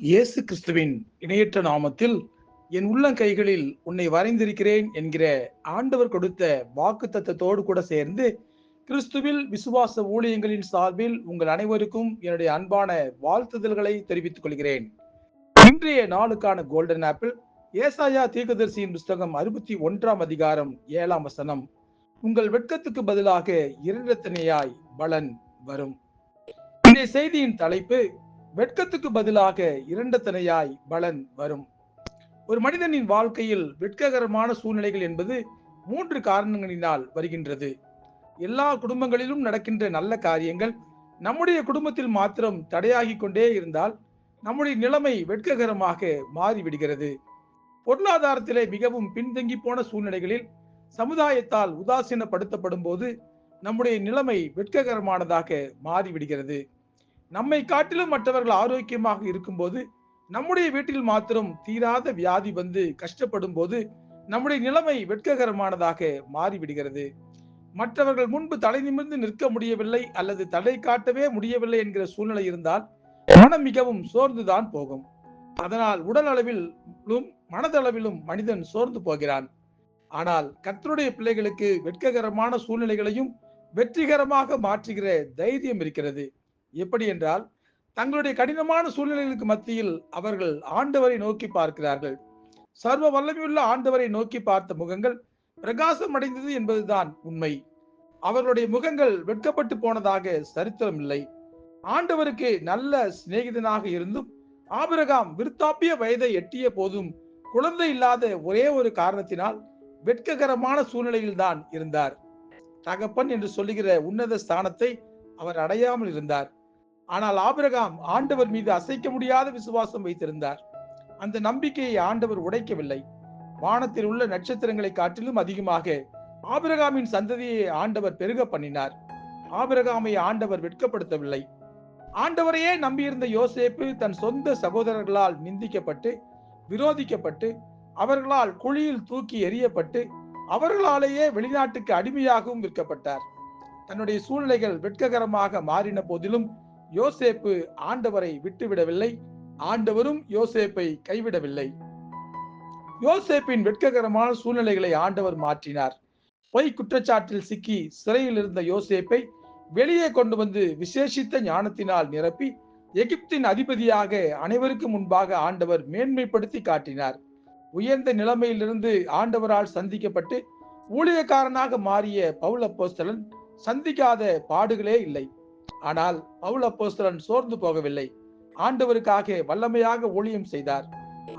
இயேசு கிறிஸ்துவின் இணையற்ற நாமத்தில் என் உள்ளங்கைகளில் உன்னை வரைந்திருக்கிறேன் என்கிற ஆண்டவர் கொடுத்த வாக்குத்தத்தத்தோடு கூட சேர்ந்து கிறிஸ்துவில் விசுவாச ஊழியங்களின் சார்பில் உங்கள் அனைவருக்கும் என்னுடைய அன்பான வாழ்த்துதல்களை தெரிவித்துக் கொள்கிறேன். இன்றைய நாளுக்கான கோல்டன் ஆப்பிள் ஏசாயா தீர்க்கதரிசியின் புஸ்தகம் 61 அதிகாரம் 7 வசனம். உங்கள் வெட்கத்துக்கு பதிலாக இரண்டத்தனையாய் பலன் வரும். இந்த செய்தியின் தலைப்பு, வெட்கத்துக்கு பதிலாக இரண்டத்தனையாய் பலன் வரும். ஒரு மனிதனின் வாழ்க்கையில் வெட்ககரமான சூழ்நிலைகள் என்பது 3 காரணங்களினால் வருகின்றது. எல்லா குடும்பங்களிலும் நடக்கின்ற நல்ல காரியங்கள் நம்முடைய குடும்பத்தில் மாத்திரம் தடையாகி கொண்டே இருந்தால் நம்முடைய நிலைமை வெட்ககரமாக மாறிவிடுகிறது. பொருளாதாரத்திலே மிகவும் பின்தங்கி போன சூழ்நிலைகளில் சமுதாயத்தால் உதாசீனப்படுத்தப்படும் போது நம்முடைய நிலைமை வெட்ககரமானதாக மாறிவிடுகிறது. நம்மை காட்டிலும் மற்றவர்கள் ஆரோக்கியமாக இருக்கும்போது நம்முடைய வீட்டில் மாத்திரம் தீராத வியாதி வந்து கஷ்டப்படும் போது நம்முடைய நிலைமை வெட்ககரமானதாக மாறிவிடுகிறது. மற்றவர்கள் முன்பு தலை நிமிர்ந்து நிற்க முடியவில்லை அல்லது தலை காட்டவே முடியவில்லை என்கிற சூழ்நிலை இருந்தால் மனம் மிகவும் சோர்ந்துதான் போகும். அதனால் உடல் அளவிலும் மனதளவிலும் மனிதன் சோர்ந்து போகிறான். ஆனால் கர்த்தருடைய பிள்ளைகளுக்கு வெட்ககரமான சூழ்நிலைகளையும் வெற்றிகரமாக மாற்றுகிற தைரியம் இருக்கிறது. எப்படி என்றால், தங்களுடைய கடினமான சூழ்நிலைகளுக்கு மத்தியில் அவர்கள் ஆண்டவரை நோக்கி பார்க்கிறார்கள். சர்வ வல்லமையுள்ள ஆண்டவரை நோக்கி பார்த்த முகங்கள் பிரகாசம் அடைந்தது என்பதுதான் உண்மை. அவர்களுடைய முகங்கள் வெட்கப்பட்டு போனதாக சரித்திரம் இல்லை. ஆண்டவருக்கு நல்ல சிநேகிதனாக இருந்தும் ஆபிரகாம் விருத்தாப்பிய வயதை எட்டிய போதும் குழந்தை இல்லாத ஒரே ஒரு காரணத்தினால் வெட்ககரமான சூழ்நிலையில் தான் இருந்தார். தகப்பன் என்று சொல்லுகிற உன்னத ஸ்தானத்தை அவர் அடையாமல் இருந்தார். ஆனால் ஆபிரகாம் ஆண்டவர் மீது அசைக்க முடியாத விசுவாசம் வைத்திருந்தார். அந்த நம்பிக்கையை ஆண்டவர் உடைக்கவில்லை. வானத்தில் உள்ள நட்சத்திரங்களை காட்டிலும் அதிகமாக ஆபிரகாமின் சந்ததியை ஆண்டவர் பெருக பண்ணினார். ஆபிரகாமை ஆண்டவர் வெட்கப்படுத்தவில்லை. ஆண்டவரையே நம்பியிருந்த யோசேப்பு தன் சொந்த சகோதரர்களால் நிந்திக்கப்பட்டு, விரோதிக்கப்பட்டு, அவர்களால் குழியில் தூக்கி எறியப்பட்டு, அவர்களாலேயே வெளிநாட்டுக்கு அடிமையாகவும் விற்கப்பட்டார். தன்னுடைய சூழ்நிலைகள் வெட்ககரமாக மாறின போதிலும் யோசேப்பு ஆண்டவரை விட்டுவிடவில்லை. ஆண்டவரும் யோசேப்பை கைவிடவில்லை. யோசேப்பின் வெட்ககரமான சூழ்நிலைகளை ஆண்டவர் மாற்றினார். பொய் குற்றச்சாட்டில் சிக்கி சிறையில் இருந்த யோசேப்பை வெளியே கொண்டு வந்து விசேஷித்த ஞானத்தினால் நிரப்பி எகிப்தின் அதிபதியாக அனைவருக்கு முன்பாக ஆண்டவர் மேன்மைப்படுத்தி காட்டினார். உயர்ந்த நிலைமையிலிருந்து ஆண்டவரால் சந்திக்கப்பட்டு ஊழியக்காரனாக மாறிய பவுல் அப்போஸ்தலன் சந்திக்காத பாடுகளே இல்லை. ஆனால் பவுல் அப்போஸ்தலன் சோர்ந்து போகவில்லை. ஆண்டவருக்காக வல்லமையாக ஊழியம் செய்தார்.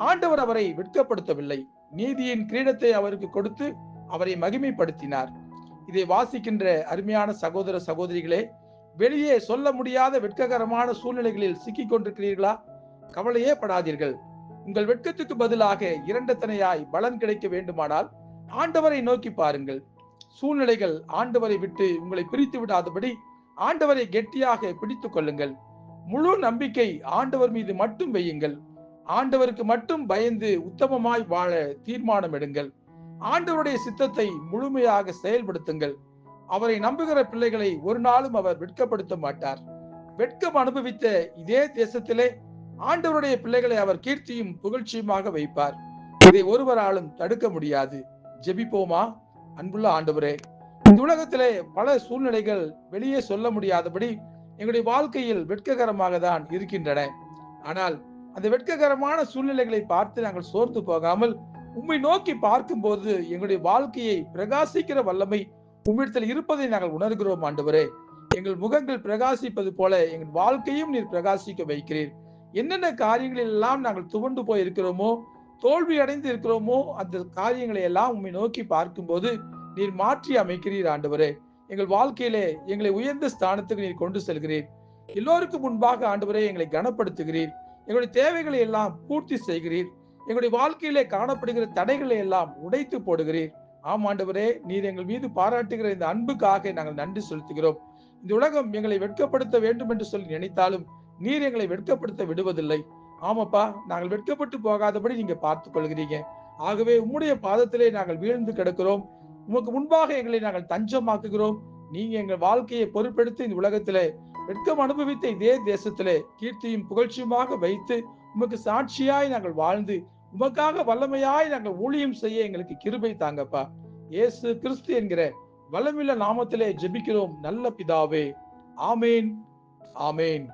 ஆண்டவர் அவரை வெட்கப்படுத்தவில்லை. நீதியின் கிரீடத்தை அவருக்கு கொடுத்து அவரை மகிமைப்படுத்தினார். இதை வாசிக்கின்ற அருமையான சகோதர சகோதரிகளே, வெளியே சொல்ல முடியாத வெட்ககரமான சூழ்நிலைகளில் சிக்கிக் கொண்டிருக்கிறீர்களா? கவலையே படாதீர்கள். உங்கள் வெட்கத்துக்கு பதிலாக இரண்டத்தனையாய் பலன் கிடைக்க வேண்டுமானால் ஆண்டவரை நோக்கி பாருங்கள். சூழ்நிலைகள் ஆண்டவரை விட்டு உங்களை பிரித்து விடாதபடி ஆண்டவரை கெட்டியாக பிடித்துக் கொள்ளுங்கள். முழு நம்பிக்கை ஆண்டவர் மீது மட்டும் வையுங்கள். ஆண்டவருக்கு மட்டும் பயந்து உத்தமமாய் வாழ தீர்மானம் எடுங்கள். ஆண்டவருடைய சித்தத்தை முழுமையாக செயல்படுத்துங்கள். அவரை நம்புகிற பிள்ளைகளை ஒரு நாளும் அவர் வெட்கப்படுத்த மாட்டார். வெட்கம் அனுபவித்த இதே தேசத்திலே ஆண்டவருடைய பிள்ளைகளை அவர் கீர்த்தியும் புகழ்ச்சியுமாக வைப்பார். இதை ஒருவராலும் தடுக்க முடியாது. ஜெபிப்போமா? அன்புள்ள ஆண்டவரே, இந்த உலகத்திலே பல சூழ்நிலைகள் வெளியே சொல்ல முடியாதபடி எங்களுடைய வாழ்க்கையில் வெட்ககரமாக தான் இருக்கின்றன. ஆனால் அந்த வெட்ககரமான சூழ்நிலைகளை பார்த்து நாங்கள் சோர்ந்து போகாமல் உம்மை நோக்கி பார்க்கும் போது எங்களுடைய வாழ்க்கையை பிரகாசிக்கிற வல்லமை உம்மிடத்தில் இருப்பதை நாங்கள் உணர்கிறோம். ஆண்டவரே, எங்கள் முகங்கள் பிரகாசிப்பது போல எங்கள் வாழ்க்கையும் நீர் பிரகாசிக்க வைக்கிறீர். என்னென்ன காரியங்களில் எல்லாம் நாங்கள் துவண்டு போய் இருக்கிறோமோ, தோல்வி அடைந்து இருக்கிறோமோ, அந்த காரியங்களை எல்லாம் உம்மை நோக்கி பார்க்கும்போது நீர் மாற்றி அமைக்கிறீர். ஆண்டவரே, எங்கள் வாழ்க்கையிலே எங்களை உயர்ந்த ஸ்தானத்துக்கு நீர் கொண்டு செல்கிறீர். எல்லோருக்கும் முன்பாக ஆண்டவரே எங்களை கனப்படுத்துகிறீர். எங்களுடைய தேவைகளை எல்லாம் பூர்த்தி செய்கிறீர். எங்களுடைய வாழ்க்கையிலே காணப்படுகிற தடைகளை எல்லாம் உடைத்து போடுகிறீர். ஆம் ஆண்டவரே, நீர் எங்கள் மீது பாராட்டுகிற இந்த அன்புக்காக நாங்கள் நன்றி செலுத்துகிறோம். இந்த உலகம் எங்களை வெட்கப்படுத்த வேண்டும் என்று சொல்லி நினைத்தாலும் நீர் எங்களை வெட்கப்படுத்த விடுவதில்லை. ஆமாப்பா, நாங்கள் வெட்கப்பட்டு போகாதபடி நீங்க பார்த்துக் கொள்கிறீங்க. ஆகவே உம்முடைய பாதத்திலே நாங்கள் வீழ்ந்து கிடக்கிறோம். உமக்கு முன்பாக எங்களை நாங்கள் தஞ்சமாக்குகிறோம். நீங்க எங்கள் வாழ்க்கையை பொறுப்பெடுத்து இந்த உலகத்திலே வெட்கம் அனுபவித்த இதே தேசத்திலே கீர்த்தியும் புகழ்ச்சியுமாக வைத்து உமக்கு சாட்சியாய் நாங்கள் வாழ்ந்து உமக்காக வல்லமையாய் நாங்கள் ஊழியம் செய்ய எங்களுக்கு கிருபை தாங்கப்பா. இயேசு கிறிஸ்து என்கிற வல்லமையுள்ள நாமத்திலே ஜெபிக்கிறோம் நல்ல பிதாவே. ஆமேன், ஆமேன்.